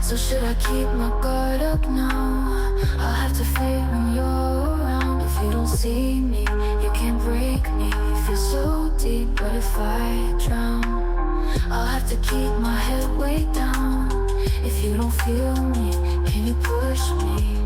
So should I keep my guard up now? I'll have to fear when you're around. If you don't see me, you can't break me. Feel so deep, but if I drown, I'll have to keep my head way down. If you don't feel me, can you push me?